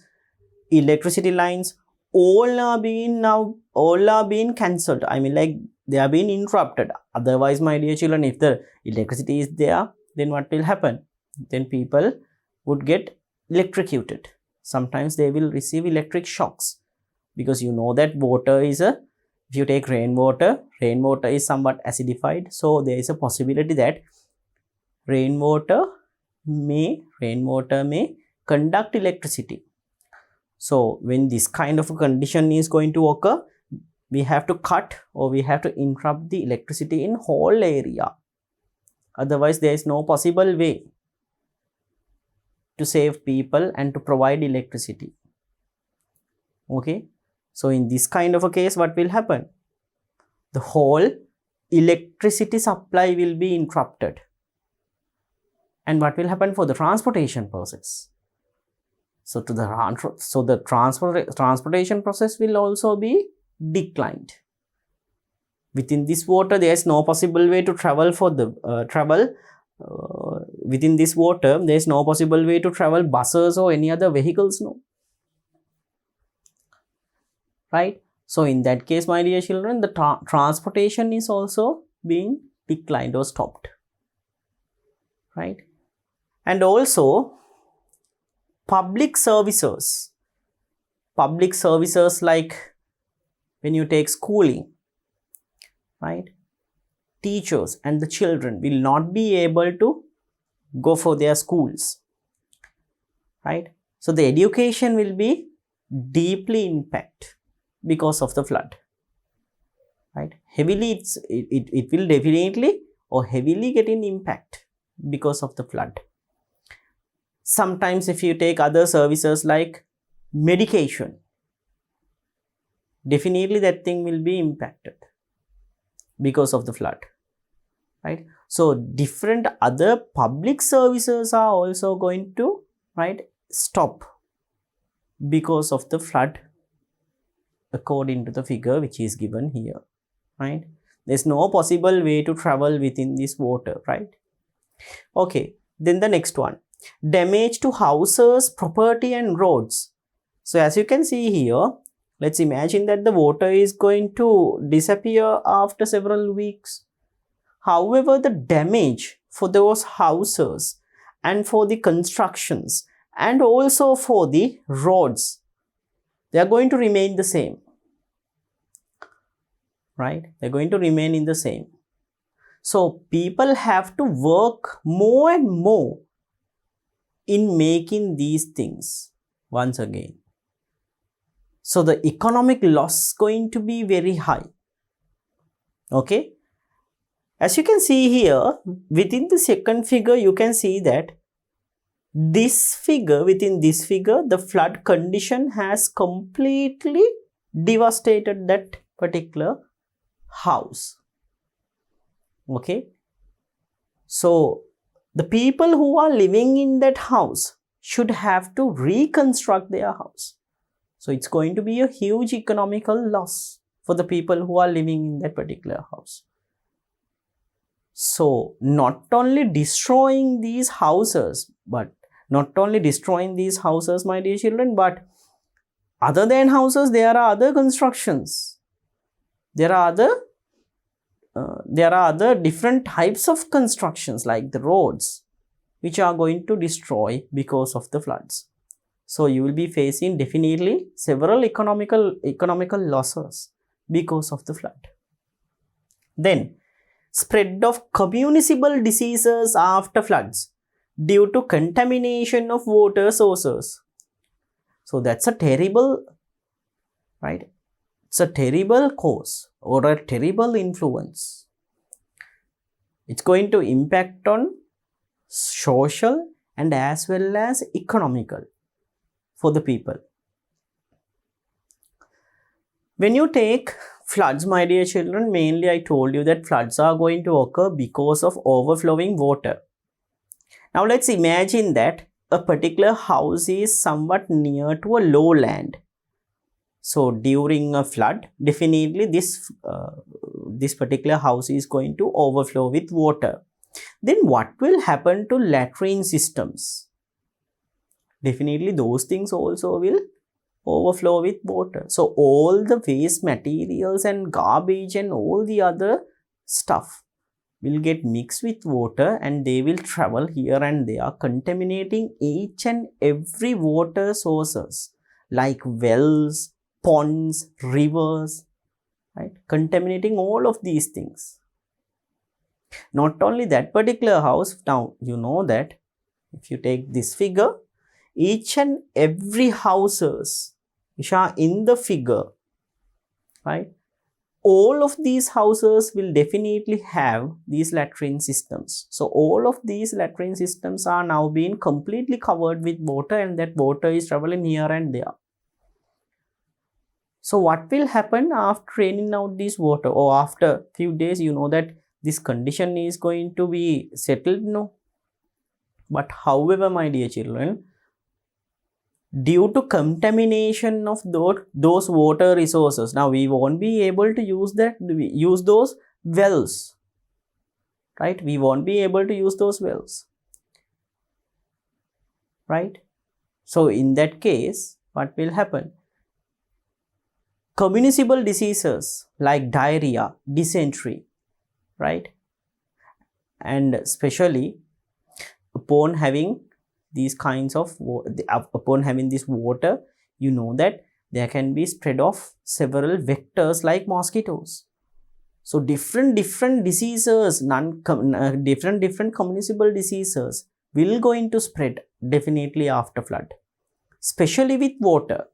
electricity lines, all are being cancelled. I mean, like, they are being interrupted. Otherwise, my dear children, if the electricity is there, then what will happen? Then people would get electrocuted. Sometimes they will receive electric shocks, because you know that water is if you take rainwater is somewhat acidified. So there is a possibility that rainwater may conduct electricity. So when this kind of a condition is going to occur, we have to cut or we have to interrupt the electricity in whole area. Otherwise, there is no possible way to save people and to provide electricity. Okay, so in this kind of a case, what will happen? The whole electricity supply will be interrupted. And what will happen for the transportation process? So the transportation process will also be declined. Within this water, there is no possible way to travel within this water, there is no possible way to travel buses or any other vehicles, no. Right? So in that case, my dear children, the transportation is also being declined or stopped. Right? And also, public services like when you take schooling, right? Teachers and the children will not be able to go for their schools, right? So the education will be deeply impacted because of the flood, right? Heavily, it will definitely or heavily get an impact because of the flood. Sometimes if you take other services like medication, definitely that thing will be impacted because of the flood, right? So different other public services are also going to, right, stop because of the flood, according to the figure which is given here, right? There's no possible way to travel within this water, right? Okay, then the next one, damage to houses, property and roads. So as you can see here, let's imagine that the water is going to disappear after several weeks. However, the damage for those houses and for the constructions and also for the roads, they are going to remain the same, right? They're going to remain in the same. So people have to work more and more in making these things once again. So the economic loss is going to be very high. Okay. As you can see here, within the second figure, you can see that within this figure, the flood condition has completely devastated that particular house. Okay. So the people who are living in that house should have to reconstruct their house. So it's going to be a huge economical loss for the people who are living in that particular house. So not only destroying these houses, my dear children, but other than houses, there are other constructions. There are other different types of constructions like the roads, which are going to destroy because of the floods. So you will be facing definitely several economical losses because of the flood. Then spread of communicable diseases after floods due to contamination of water sources. So that's a terrible, right? It's a terrible cause or a terrible influence. It's going to impact on social and as well as economical for the people. When you take floods, my dear children, mainly I told you that floods are going to occur because of overflowing water. Now let's imagine that a particular house is somewhat near to a lowland. So during a flood, definitely this particular house is going to overflow with water. Then what will happen to latrine systems? Definitely those things also will overflow with water. So all the waste materials and garbage and all the other stuff will get mixed with water and they will travel here and there, contaminating each and every water sources like wells, ponds, rivers, right? Contaminating all of these things. Not only that particular house, now you know that if you take this figure, each and every houses which are in the figure, right? All of these houses will definitely have these latrine systems. So all of these latrine systems are now being completely covered with water and that water is traveling here and there. So what will happen after draining out this water or after few days? You know that this condition is going to be settled, no? But however, my dear children, due to contamination of those water resources, now we won't be able to use those wells, right? We won't be able to use those wells, right? So in that case, what will happen? Communicable diseases like diarrhea, dysentery, right? And especially upon having these kinds of upon having this water, you know that there can be spread of several vectors like mosquitoes. So different diseases, different communicable diseases will going to spread definitely after flood, especially with water,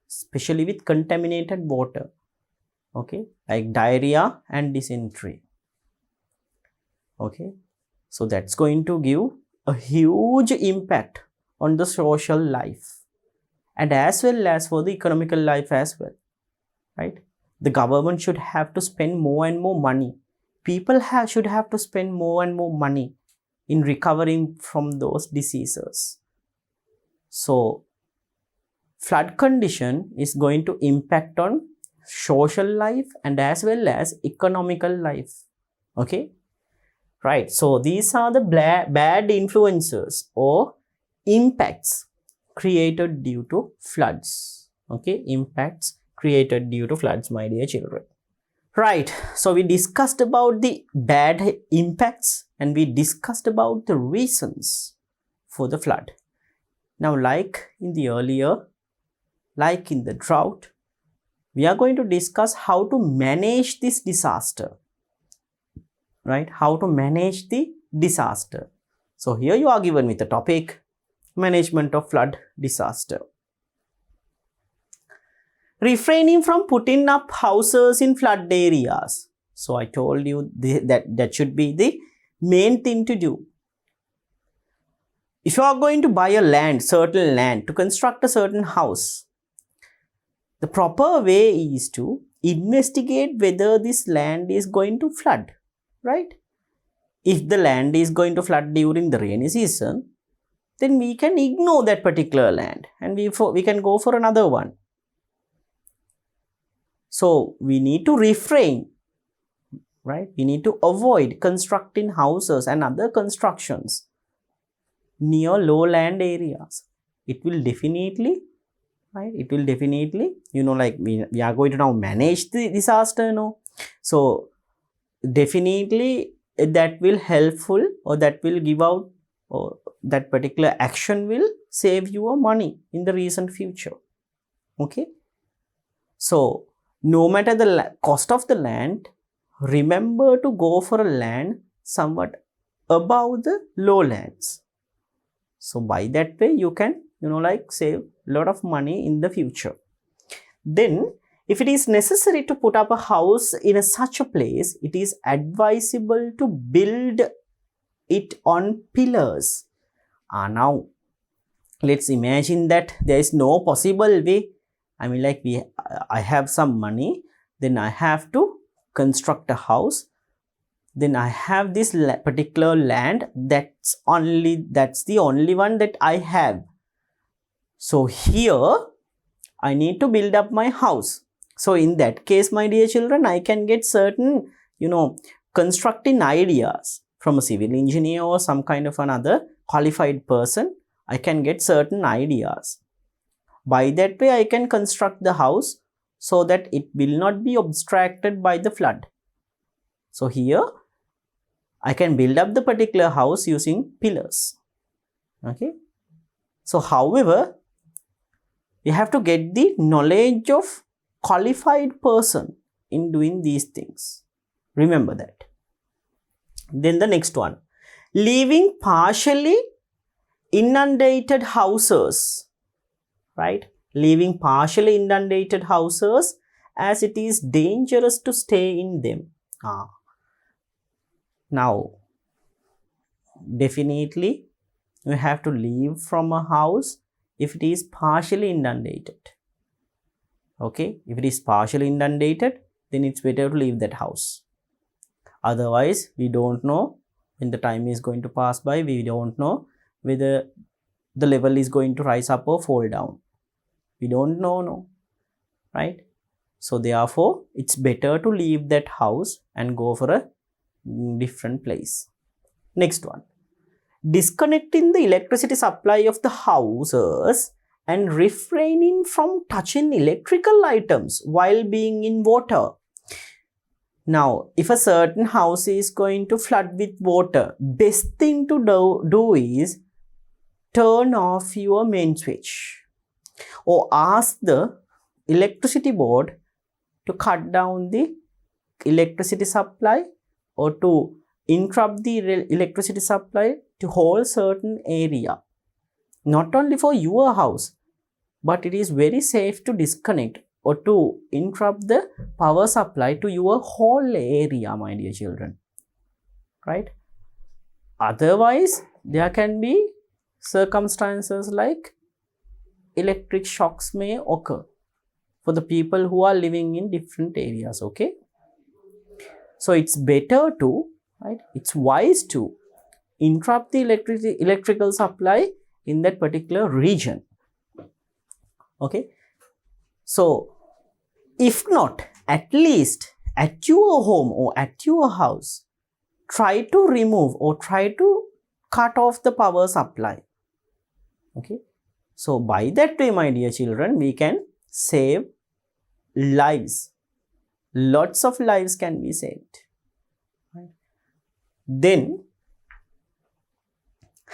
especially with contaminated water. okay, like diarrhea and dysentery. Okay, so that's going to give a huge impact on the social life and as well as for the economical life as well, right? The government should have to spend more and more money. People should have to spend more and more money in recovering from those diseases. So flood condition is going to impact on social life and as well as economical life. Okay, right? So these are the bad influences or impacts created due to floods. Okay, impacts created due to floods, my dear children. Right, so we discussed about the bad impacts and we discussed about the reasons for the flood. Now, like in the earlier, like in the drought, we are going to discuss how to manage this disaster, right? How to manage the disaster. So here you are given with the topic, management of flood disaster. Refraining from putting up houses in flood areas. So I told you that should be the main thing to do. If you are going to buy a land, certain land to construct a certain house, the proper way is to investigate whether this land is going to flood, right? If the land is going to flood during the rainy season, then we can ignore that particular land and we can go for another one. So we need to refrain, right? We need to avoid constructing houses and other constructions near lowland areas. It will definitely, right? It will definitely, like we are going to now manage the disaster, So definitely that will helpful or that will give out or that particular action will save you money in the recent future. Okay. So no matter the cost of the land, remember to go for a land somewhat above the lowlands. So by that way, you can, like save a lot of money in the future. Then, if it is necessary to put up a house in such a place, it is advisable to build it on pillars. Now, let's imagine that there is no possible way. I mean, like I have some money, then I have to construct a house. Then I have this particular land that's the only one that I have. So here I need to build up my house. So in that case, my dear children, I can get certain, constructing ideas from a civil engineer or some kind of another qualified person. I can get certain ideas. By that way, I can construct the house so that it will not be obstructed by the flood. So here, I can build up the particular house using pillars. Okay. So, however, you have to get the knowledge of qualified person in doing these things. Remember that. Then the next one, leaving partially inundated houses. Right? Leaving partially inundated houses as it is dangerous to stay in them. Now, definitely you have to leave from a house if it is partially inundated. Okay, if it is partially inundated, then it's better to leave that house. Otherwise, we don't know when the time is going to pass by, we don't know whether the level is going to rise up or fall down. We don't know, right? So therefore, it's better to leave that house and go for a different place. Next one, disconnecting the electricity supply of the houses and refraining from touching electrical items while being in water. Now, if a certain house is going to flood with water, best thing to do is turn off your main switch or ask the electricity board to cut down the electricity supply or to interrupt the electricity supply to whole certain area. Not only for your house, but it is very safe to disconnect or to interrupt the power supply to your whole area, my dear children, right? Otherwise, there can be circumstances like electric shocks may occur for the people who are living in different areas, okay? So it's better to, right, it's wise to interrupt the electrical supply in that particular region, okay? So if not, at least at your home or at your house, try to remove or try to cut off the power supply, okay? So by that way, my dear children, we can save lives. Lots of lives can be saved. Right? Then,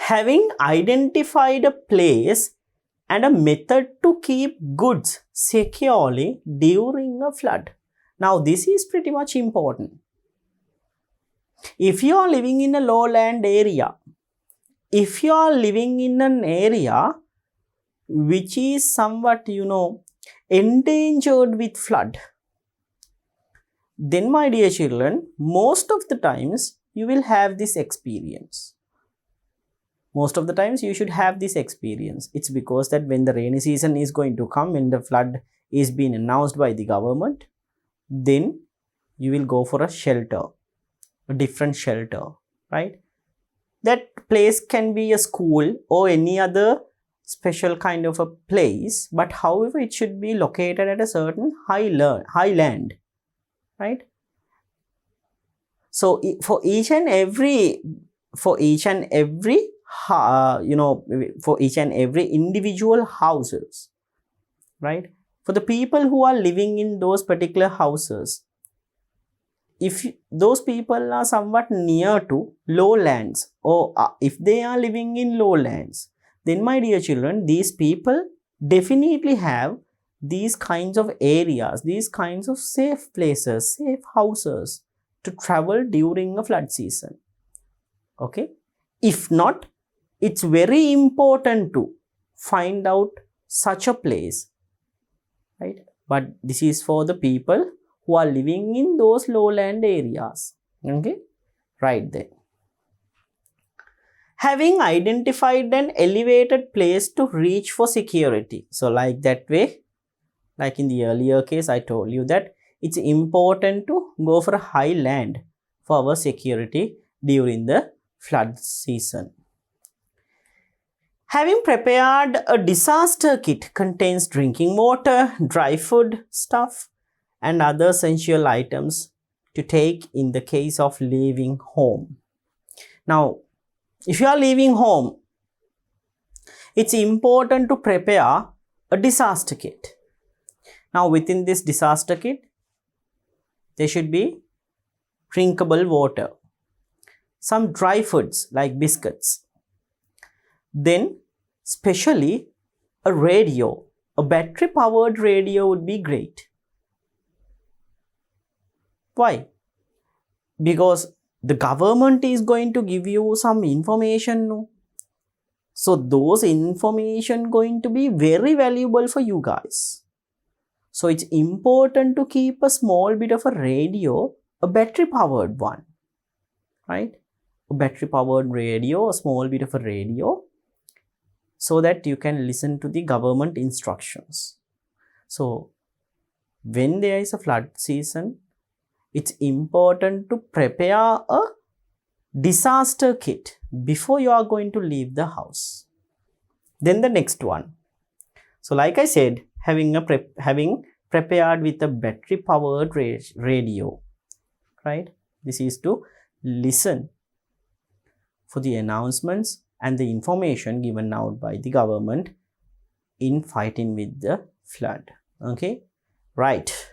having identified a place and a method to keep goods securely during a flood. Now, this is pretty much important. If you are living in a lowland area, if you are living in an area which is somewhat, endangered with flood, then my dear children, most of the times you will have this experience. Most of the times you should have this experience. It's because that when the rainy season is going to come, when the flood is being announced by the government, then you will go for a shelter, a different shelter, right? That place can be a school or any other special kind of a place, but however it should be located at a certain highland, right? So for each and every individual houses, right? For the people who are living in those particular houses, if those people are somewhat near to lowlands, or if they are living in lowlands, then my dear children, these people definitely have these kinds of areas, these kinds of safe places, safe houses to travel during a flood season. Okay? If not, it's very important to find out such a place, right? But this is for the people who are living in those lowland areas. Okay? Right there. Having identified an elevated place to reach for security. So like that way, like in the earlier case, I told you that it's important to go for a high land for our security during the flood season. Having prepared a disaster kit contains drinking water, dry food stuff, and other essential items to take in the case of leaving home. Now, if you are leaving home, it's important to prepare a disaster kit. Now, within this disaster kit, there should be drinkable water, some dry foods like biscuits, then especially a radio, a battery powered radio would be great. Why? Because the government is going to give you some information, no? So those information going to be very valuable for you guys. So it's important to keep a small bit of a radio, a battery powered one, right? A battery powered radio, a small bit of a radio, so that you can listen to the government instructions. So when there is a flood season, it's important to prepare a disaster kit before you are going to leave the house. Then the next one. So like I said, having prepared with a battery powered radio, right? This is to listen for the announcements and the information given out by the government in fighting with the flood. Okay, right.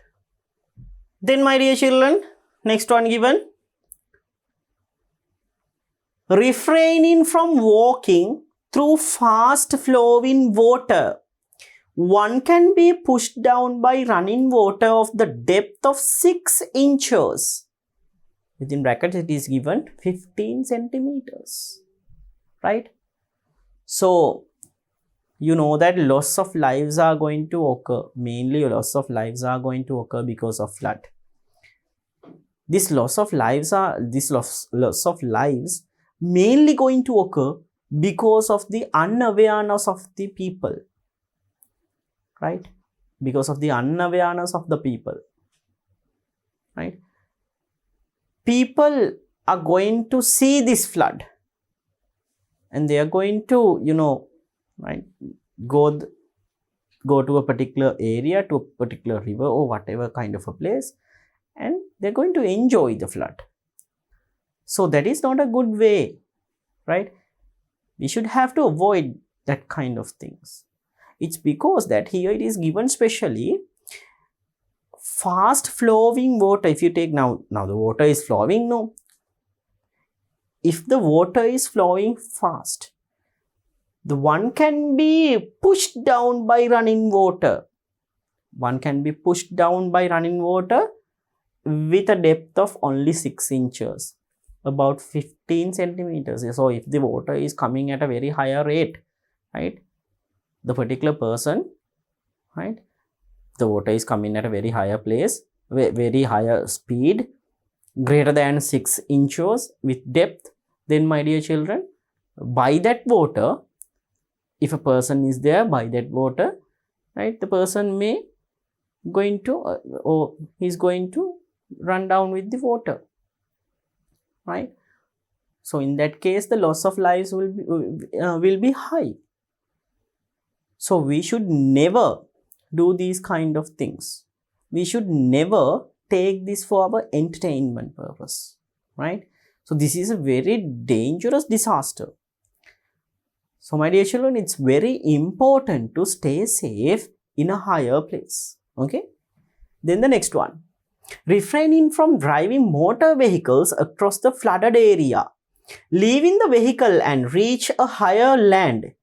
Then my dear children, next one given. Refraining from walking through fast flowing water. One can be pushed down by running water of the depth of 6 inches. Within brackets it is given 15 centimeters. Right? So, you know that loss of lives are going to occur. Mainly loss of lives are going to occur because of flood. This loss of lives mainly going to occur because of the unawareness of the people, right? Because of the unawareness of the people, right? People are going to see this flood and they are going to, right, go to a particular area, to a particular river or whatever kind of a place, and they're going to enjoy the flood. So that is not a good way, right? We should have to avoid that kind of things. It's because that here it is given specially fast flowing water. If you take now the water is flowing, no. If the water is flowing fast, the one can be pushed down by running water. One can be pushed down by running water with a depth of only 6 inches, about 15 centimeters. So if the water is coming at a very higher rate, right, the particular person, right, the water is coming at a very higher place, very higher speed, greater than 6 inches with depth, then my dear children, by that water, if a person is there by that water, right, the person may going to or he's going to run down with the water, right? So in that case, the loss of lives will be high. So we should never do these kind of things. We should never take this for our entertainment purpose, right? So this is a very dangerous disaster. So my dear children, it's very important to stay safe in a higher place. Okay. Then the next one, refraining from driving motor vehicles across the flooded area, leaving the vehicle and reach a higher land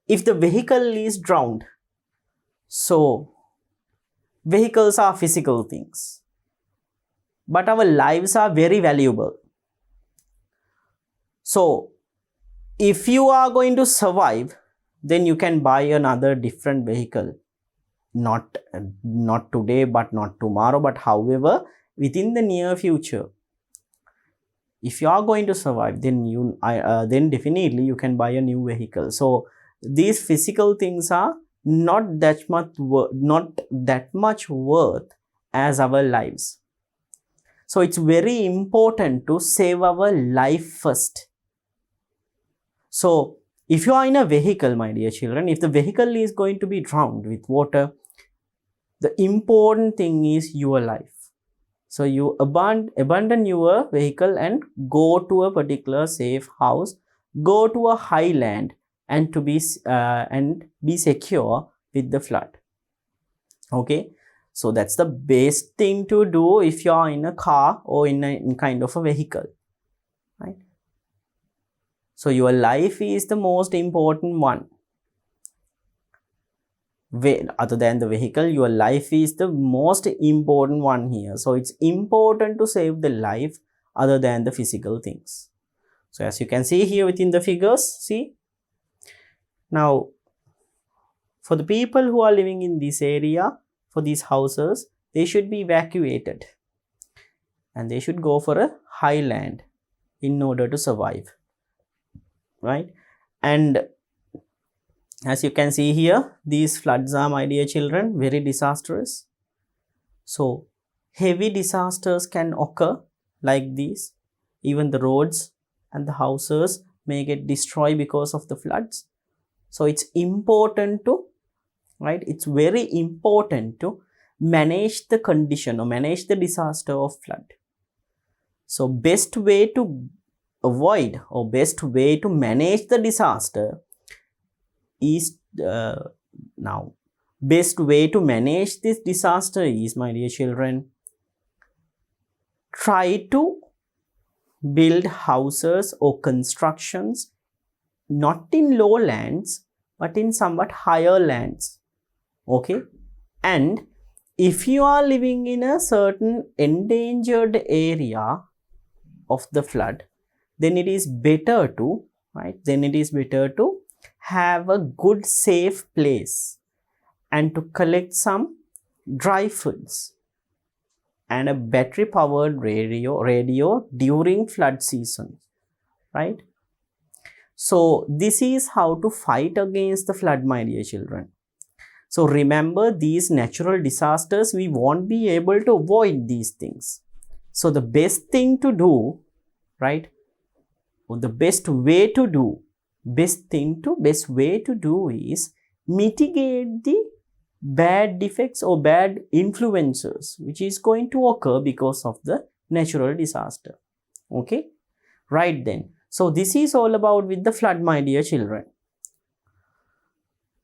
if the vehicle is drowned. So vehicles are physical things, but our lives are very valuable. So if you are going to survive, then you can buy another different vehicle. Not today, but not tomorrow, but however, within the near future. If you are going to survive, then then definitely you can buy a new vehicle. So these physical things are not that much worth as our lives. So it's very important to save our life first. So if you are in a vehicle, my dear children, if the vehicle is going to be drowned with water, the important thing is your life. So you abandon your vehicle and go to a particular safe house, go to a high land, and to be secure with the flood. Okay, so that's the best thing to do if you are in a car or in kind of a vehicle, right? So your life is the most important one. Other than the vehicle, your life is the most important one here. So it's important to save the life other than the physical things. So as you can see here within the figures, see, now for the people who are living in this area, for these houses, they should be evacuated and they should go for a high land in order to survive, right? And as you can see here, these floods are, my dear children, very disastrous. So heavy disasters can occur like these. Even the roads and the houses may get destroyed because of the floods. So it's important to, right, it's very important to manage the condition or manage the disaster of flood. So best way to avoid or best way to manage the disaster is best way to manage this disaster is, my dear children, try to build houses or constructions not in lowlands but in somewhat higher lands. Okay, and if you are living in a certain endangered area of the flood, then it is better to, right, then it is better to have a good safe place and to collect some dry foods and a battery powered radio during flood season, right? So this is how to fight against the flood, my dear children. So remember, these natural disasters, we won't be able to avoid these things. So the best thing to do, right, or the best way to do is mitigate the bad defects or bad influences which is going to occur because of the natural disaster. Okay, right then. So this is all about with the flood, my dear children.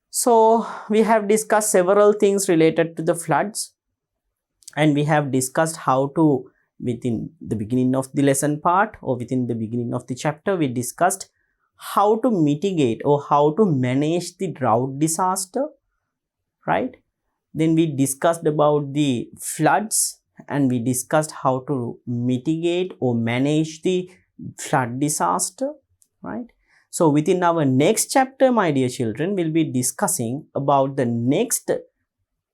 So we have discussed several things related to the floods, and we have discussed how to, within the beginning of the lesson part or within the beginning of the chapter, we discussed how to mitigate or how to manage the drought disaster, right? Then we discussed about the floods, and we discussed how to mitigate or manage the flood disaster, right? So within our next chapter, my dear children, we'll be discussing about the next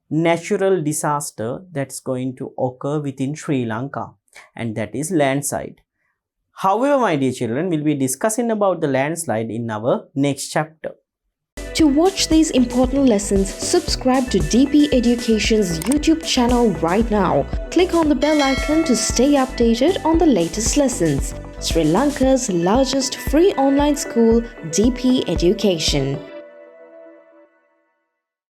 natural disaster that's going to occur within Sri Lanka, and that is landslide. However, my dear children, we'll be discussing about the landslide in our next chapter. To watch these important lessons, subscribe to DP Education's YouTube channel right now. Click on the bell icon to stay updated on the latest lessons. Sri Lanka's largest free online school, DP Education.